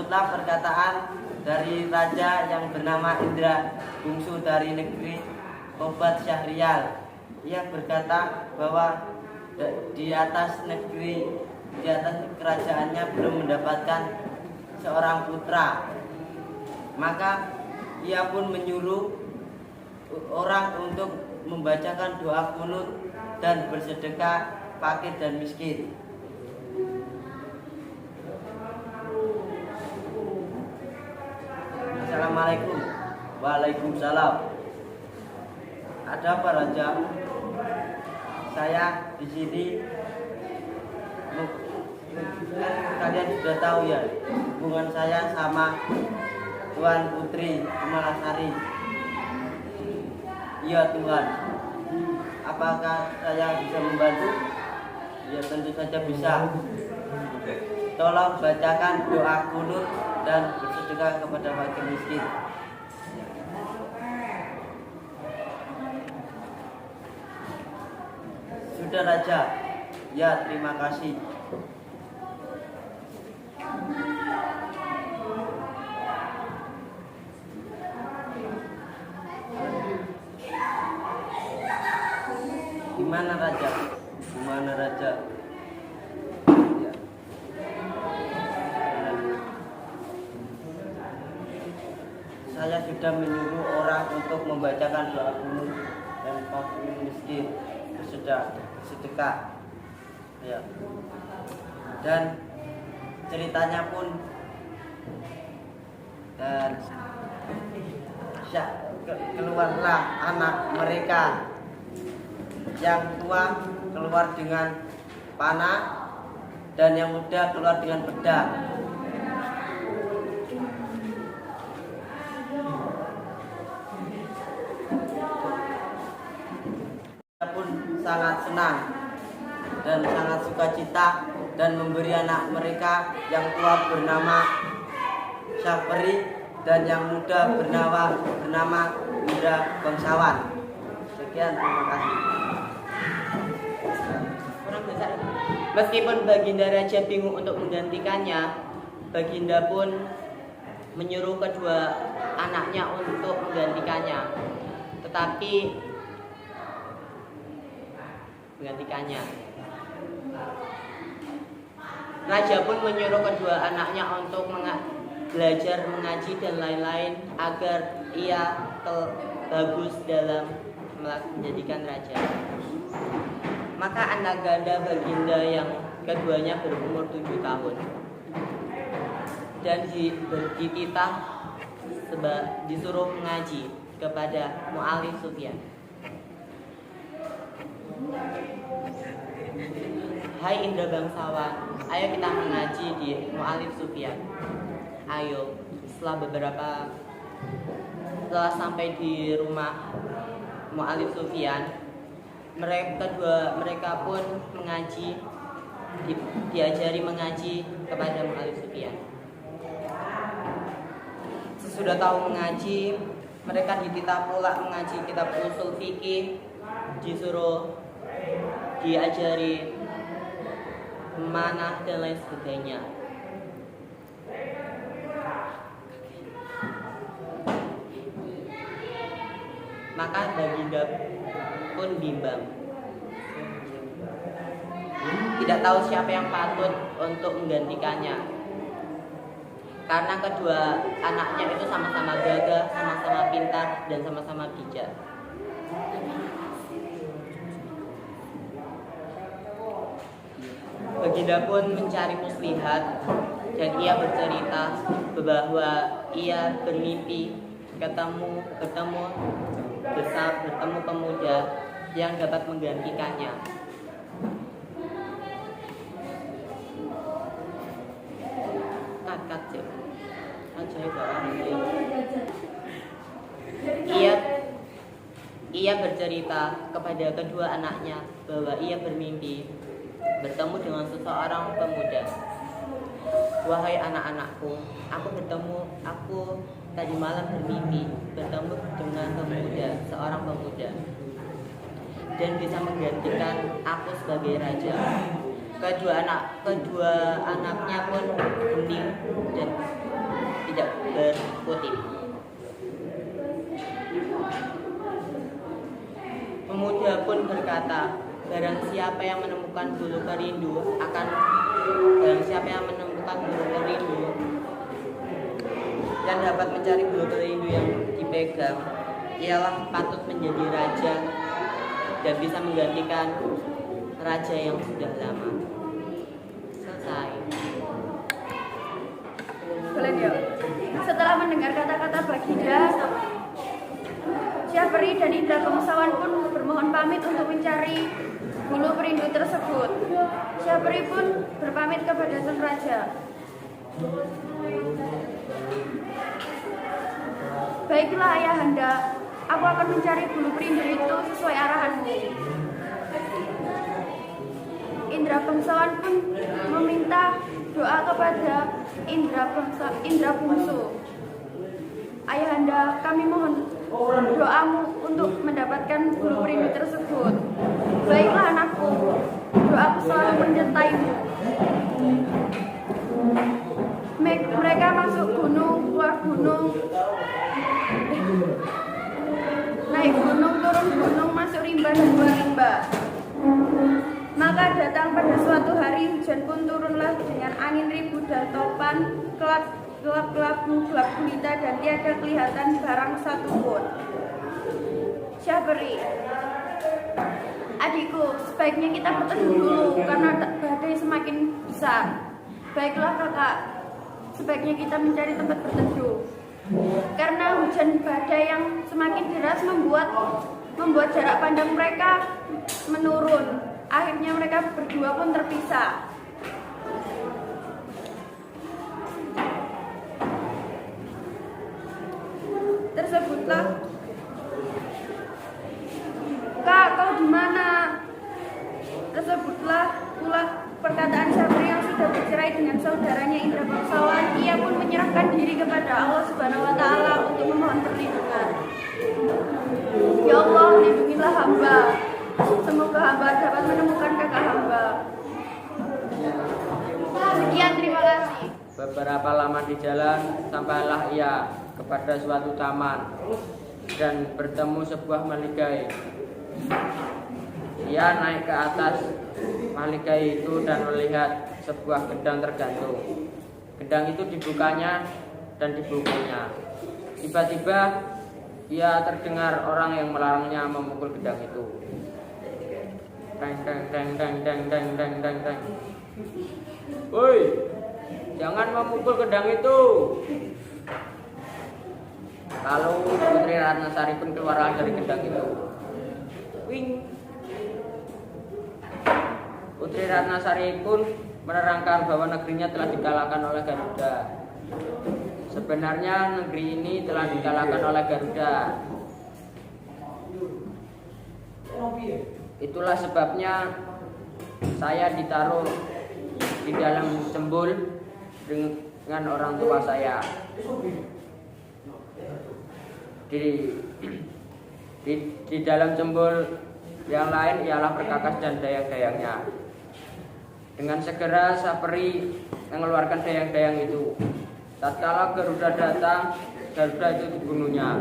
Tersebutlah perkataan dari raja yang bernama Indra, bungsu dari negeri Obat Syahrial. Ia berkata bahwa di atas kerajaannya belum mendapatkan seorang putra. Maka ia pun menyuruh orang untuk membacakan doa kunut dan bersedekah fakir dan miskin. Assalamualaikum. Waalaikumsalam. Ada apa, Raja? Saya di sini, kalian sudah tahu ya hubungan saya sama Tuan Putri Kemalasari. Iya Tuhan. Apakah saya bisa membantu? Ya tentu saja bisa. Tolong bacakan doa kunut dan bersedekah kepada fakir miskin. Sudah Raja. Ya terima kasih. Gimana Raja? Gimana Raja? Ya. Saya sudah menyuruh orang untuk membacakan doa kunut dan fakir miskin bersedekah. Ya. Dan ceritanya pun keluarlah anak mereka. Yang tua keluar dengan panah dan yang muda keluar dengan pedang. Saya pun sangat senang dan sangat sukacita dan memberi anak mereka yang tua bernama Syafri dan yang muda bernama Indra Bangsawan. Sekian, terima kasih. Meskipun Baginda Raja bingung untuk menggantikannya, Baginda pun menyuruh kedua anaknya untuk menggantikannya. Raja pun menyuruh kedua anaknya untuk belajar mengaji dan lain-lain agar ia bagus dalam menjadikan raja. Maka anak ganda Baginda yang keduanya berumur 7 tahun dan dititah disuruh mengaji kepada Mu'alif Sufyan. Hai Indra Bangsawan, ayo kita mengaji di Mu'alif Sufyan. Ayo. Setelah sampai di rumah Mu'alif Sufyan, mereka pun mengaji, diajari mengaji kepada Mu'alif Sufyan. Sesudah tahu mengaji, mereka dititah pula mengaji kitab usul fikih, disuruh diajari manah dan lain sebagainya. Maka Baginda pun bimbang, tidak tahu siapa yang patut untuk menggantikannya, karena kedua anaknya itu sama-sama gagah, sama-sama pintar, dan sama-sama bijak. Baginda pun mencari muslihat dan ia bercerita bahwa ia bermimpi bertemu pemuda yang dapat menggantikannya. Ia bercerita kepada kedua anaknya bahwa ia bermimpi bertemu dengan seseorang pemuda. Wahai anak-anakku, aku tadi malam bermimpi bertemu dengan seorang pemuda, dan bisa menggantikan aku sebagai raja. Kedua anaknya pun hening dan berkutip. Pemuda pun berkata, barang siapa yang menemukan bulu perindu dan dapat mencari bulu perindu yang dipegang, ialah patut menjadi raja dan bisa menggantikan raja yang sudah lama. Selesai. Boleh ya. Setelah mendengar kata-kata Baginda, Syahperi dan Indra Bangsawan pun bermohon pamit untuk mencari bulu perindu tersebut. Syahperi pun berpamit kepada sang raja. Baiklah ayahanda, aku akan mencari bulu perindu itu sesuai arahanmu. Indra Bangsawan pun meminta doa kepada Indra Bungsu. Ayahanda, kami mohon doamu untuk mendapatkan bulu perindu tersebut. Baiklah anakku, doaku selalu menyertaimu. Mereka masuk gunung, keluar gunung, naik gunung, turun gunung, masuk rimba dan keluar rimba. Maka datang pada suatu hari hujan pun turunlah dengan angin ribut dan topan, gelap-gelap gulita dan tiada kelihatan barang satupun. Syahperi, adikku, sebaiknya kita berteduh dulu karena badai semakin besar. Baiklah kakak, sebaiknya kita mencari tempat berteduh. Karena hujan badai yang semakin deras membuat jarak pandang mereka menurun. Akhirnya mereka berdua pun terpisah. Tersebutlah, Kak, kau di mana? Tersebutlah pula perkataan Syahperi yang sudah bercerai dengan saudaranya Indra Bangsawan. Ia pun menyerahkan diri kepada Allah Subhanahu wa Ta'ala untuk memohon perlindungan. Ya Allah, lindungilah hamba. Semoga hamba dapat menemukan kakak hamba. Sekian, terima kasih. Beberapa lama di jalan, sampailah ia kepada suatu taman dan bertemu sebuah maligai. Ia naik ke atas maligai itu dan melihat sebuah gendang tergantung. Gendang itu dibukanya dan dibukunya. Tiba-tiba ia terdengar orang yang melarangnya memukul gendang itu. Deng deng deng deng deng deng deng deng deng. Woi, jangan memukul gendang itu. Lalu Putri Ratnasari pun keluar dari gendang itu. Wing. Putri Ratnasari pun menerangkan bahwa negerinya telah dikalahkan oleh Garuda. Sebenarnya negeri ini telah dikalahkan oleh Garuda. Itulah sebabnya saya ditaruh di dalam cembul dengan orang tua saya. Di dalam cembul yang lain ialah Perkakas dan dayang-dayangnya. Dengan segera Syahperi mengeluarkan dayang-dayang itu. Tatkala Garuda datang, Garuda itu dibunuhnya.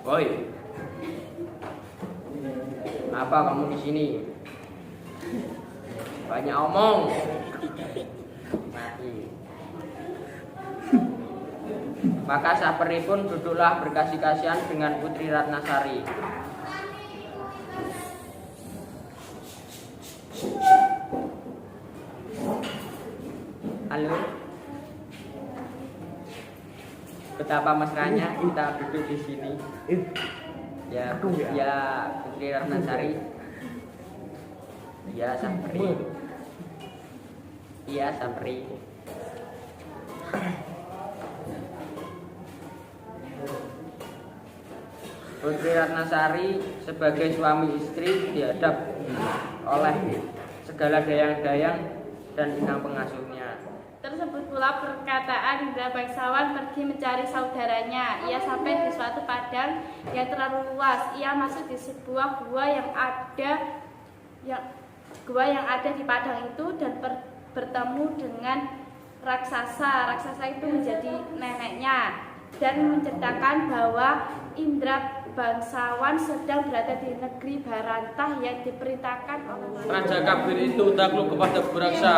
Woi, apa kamu di sini? Banyak omong. Mati. Maka Syahperi pun duduklah berkasih-kasihan dengan Putri Ratnasari. Halo. Betapa mesranya kita duduk di sini. Ya Putri Ratnasari. Ya Syahperi. Iya Syahperi. Putri Ratnasari sebagai suami istri dihadap oleh segala dayang-dayang dan inang pengasuhnya. Tersebut pula perkataan Indra Bangsawan pergi mencari saudaranya. Ia sampai di suatu padang yang terlalu luas. Ia masuk di sebuah gua yang ada di padang itu dan bertemu dengan raksasa. Raksasa itu menjadi neneknya dan menceritakan bahwa Indra bangsawan sedang berada di negeri Barantah yang diperintahkan oleh Raja Kabir itu takluk kepada Buraksa.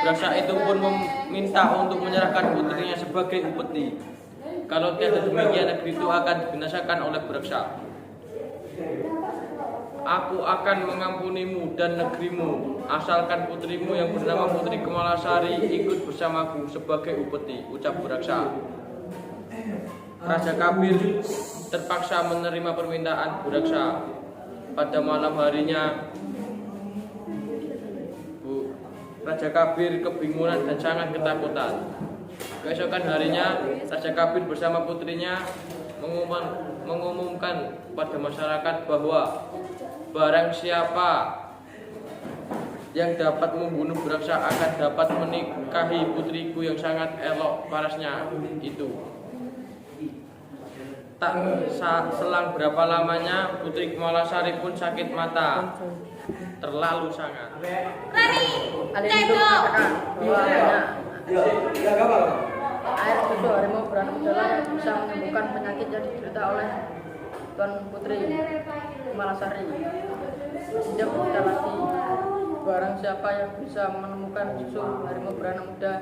Buraksa itu pun meminta untuk menyerahkan putrinya sebagai upeti. Kalau tiada demikian, negeri itu akan dibinasakan oleh Buraksa. Aku akan mengampunimu dan negerimu, asalkan putrimu yang bernama Putri Kemalasari ikut bersamaku sebagai upeti, ucap Buraksa. Raja Kabir terpaksa menerima permintaan Buraksa. Pada malam harinya, Raja Kabir kebingungan dan sangat ketakutan. Keesokan harinya, Raja Kabir bersama putrinya mengumumkan pada masyarakat bahwa barang siapa yang dapat membunuh Buraksa akan dapat menikahi putriku yang sangat elok parasnya itu. Tak selang berapa lamanya, Putri Kemalasari pun sakit mata, terlalu sangat. Alin itu mengatakan bahwa air susu harimau beranak muda yang bisa menyembuhkan penyakit yang diderita oleh Tuan Putri Kemalasari. Tidak berkata lagi, barang siapa yang bisa menemukan susu harimau beranak muda,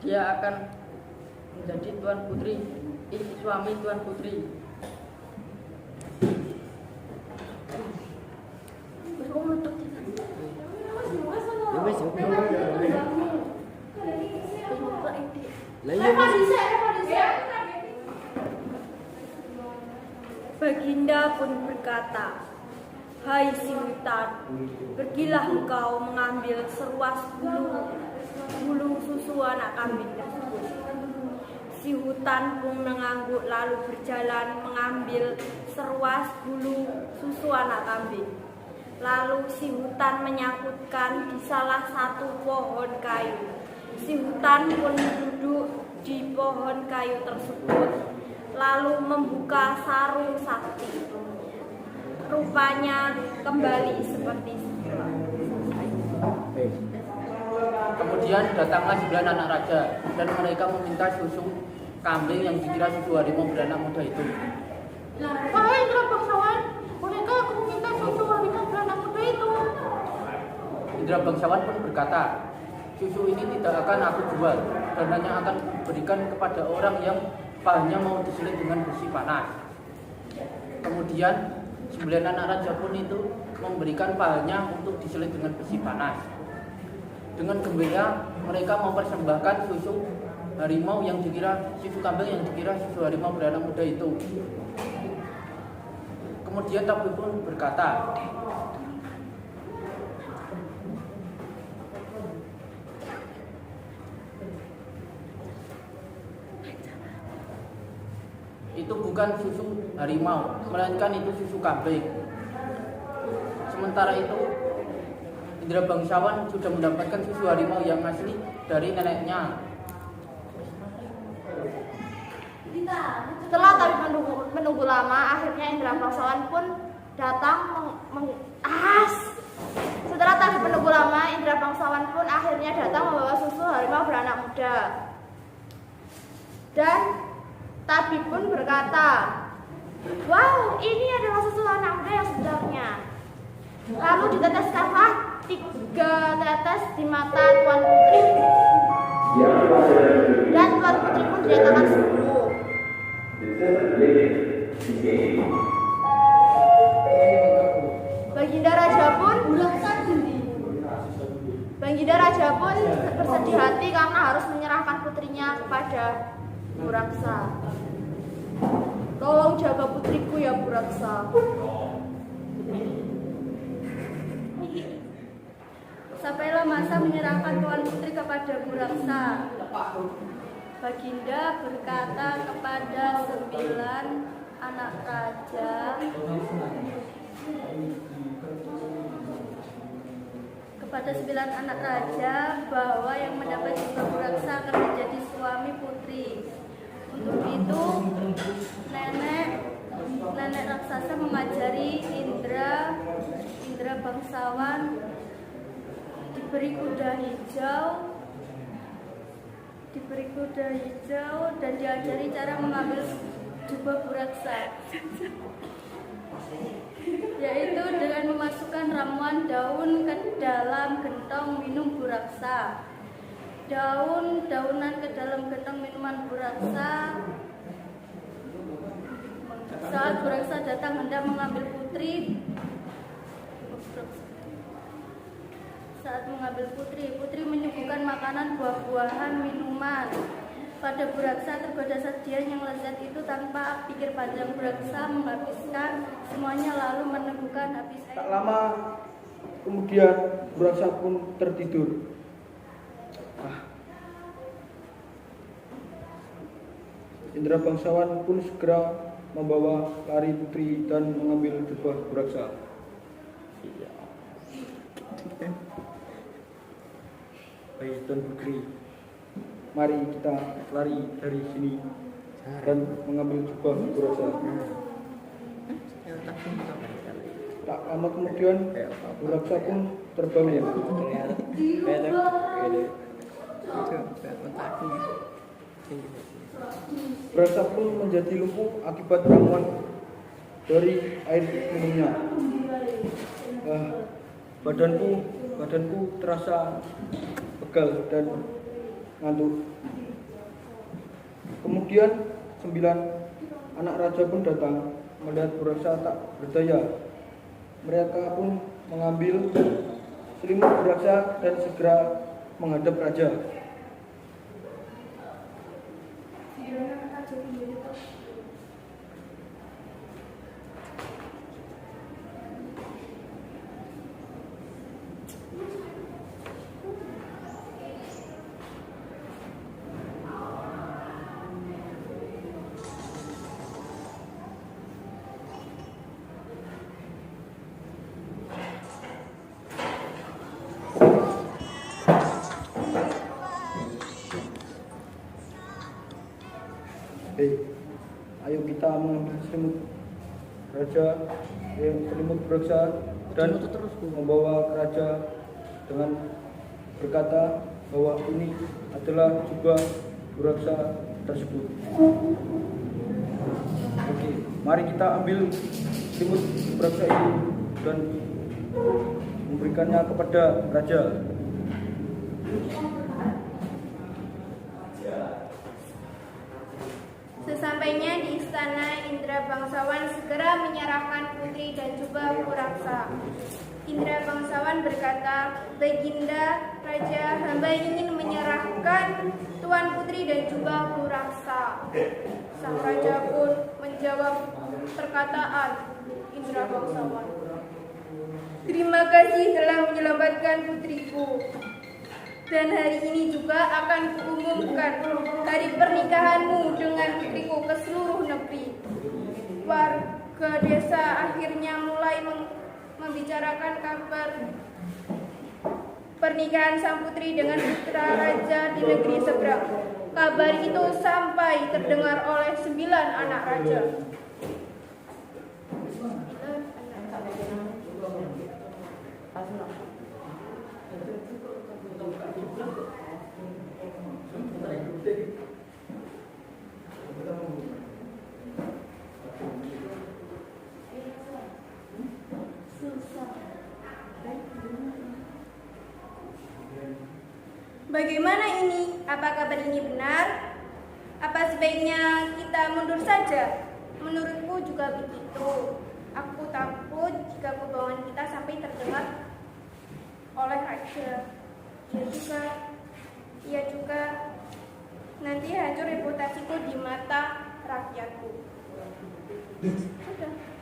dia akan menjadi Tuan Putri, suami Tuan Putri. Baginda pun berkata, "Hai si hutan, pergilah engkau mengambil seruas bulu susu anak kambing tersebut." Si hutan pun mengangguk lalu berjalan mengambil seruas bulu susu anak kambing. Lalu si hutan menyangkutkan di salah satu pohon kayu. Si hutan pun duduk di pohon kayu tersebut, lalu membuka sarung sakti. Rupanya kembali seperti semula. Kemudian datanglah 9 anak raja dan mereka meminta susu kambing yang dikira susu harimau beranak muda itu. Wahai Indra bangsawan, bolehkah aku meminta susu harimau beranak muda itu? Indra bangsawan pun berkata, susu ini tidak akan aku jual dan hanya akan berikan kepada orang yang pahannya mau diselit dengan besi panas. Kemudian 9 anak raja pun itu memberikan pahannya untuk diselit dengan besi panas. Dengan gembira mereka mempersembahkan susu harimau yang dikira susu kambing yang dikira susu harimau beranak muda itu. Kemudian Tabib pun berkata, itu bukan susu harimau, melainkan itu susu kambing. Sementara itu Indra bangsawan sudah mendapatkan susu harimau yang asli dari neneknya. Setelah tadi menunggu lama, akhirnya Indra bangsawan pun datang Setelah tadi menunggu lama, Indra bangsawan pun akhirnya datang membawa susu harimau beranak muda. Dan tabib pun berkata, "Wow, ini adalah susu anak muda yang sebenarnya." Lalu diteteskanlah 3 tetes di mata Tuan Putri. Dan Tuan Putri pun dinyatakan sembuh. Baginda Raja pun bersedih hati karena harus menyerahkan putrinya kepada Buraksa. "Tolong jaga putriku ya Buraksa." Sampailah masa menyerahkan Tuan Putri kepada Buraksa. Baginda berkata kepada 9 anak raja, bahwa yang mendapat jiwa Buraksa akan menjadi suami putri. Untuk itu nenek raksasa mengajari Indra bangsawan diberi kuda hijau dan diajari cara mengambil jubah buraksa, yaitu dengan memasukkan ramuan daun ke dalam gentong minum buraksa. Daunan ke dalam gentong minuman buraksa. Saat buraksa datang hendak mengambil putri, putri menyuguhkan makanan, buah-buahan, minuman. Pada buraksa tergoda sajian yang lezat itu tanpa pikir panjang. Buraksa menghabiskan semuanya lalu meneguhkan habis air. Tak lama kemudian buraksa pun tertidur. Indra bangsawan pun segera membawa lari putri dan mengambil jubah buraksa. Baik Tuan Putri, mari kita lari dari sini dan mengambil jubah buraksa. Tak lama kemudian buraksa pun terbangun. Buraksa pun menjadi lumpuh akibat ramuan dari air minumnya. Badanku terasa pegal dan ngantuk. Kemudian 9 anak raja pun datang. Melihat buraksa tak berdaya, mereka pun mengambil selimut buraksa dan segera menghadap raja. Ayo kita mengambil selimut raja, selimut buraksa dan membawa ke raja dengan berkata bahwa ini adalah jubah buraksa tersebut. Oke, mari kita ambil selimut buraksa itu dan memberikannya kepada raja. Sesampainya di istana, Indra bangsawan segera menyerahkan putri dan jubah buraksa. Indra bangsawan berkata, "Baginda Raja, hamba ingin menyerahkan tuan putri dan jubah buraksa." Sang raja pun menjawab perkataan Indra bangsawan, "Terima kasih telah menyelamatkan putriku. Dan hari ini juga akan kuumumkan hari pernikahanmu dengan putriku ke seluruh negeri." Warga desa akhirnya mulai membicarakan kabar pernikahan sang putri dengan putra raja di negeri seberang. Kabar itu sampai terdengar oleh 9 anak raja. Bagaimana ini? Apa kabar ini benar? Apa sebaiknya kita mundur saja? Menurutku juga begitu. Aku takut jika kebohongan kita sampai terdengar oleh raja. Ia juga nanti hancur reputasiku di mata rakyatku. Sudah.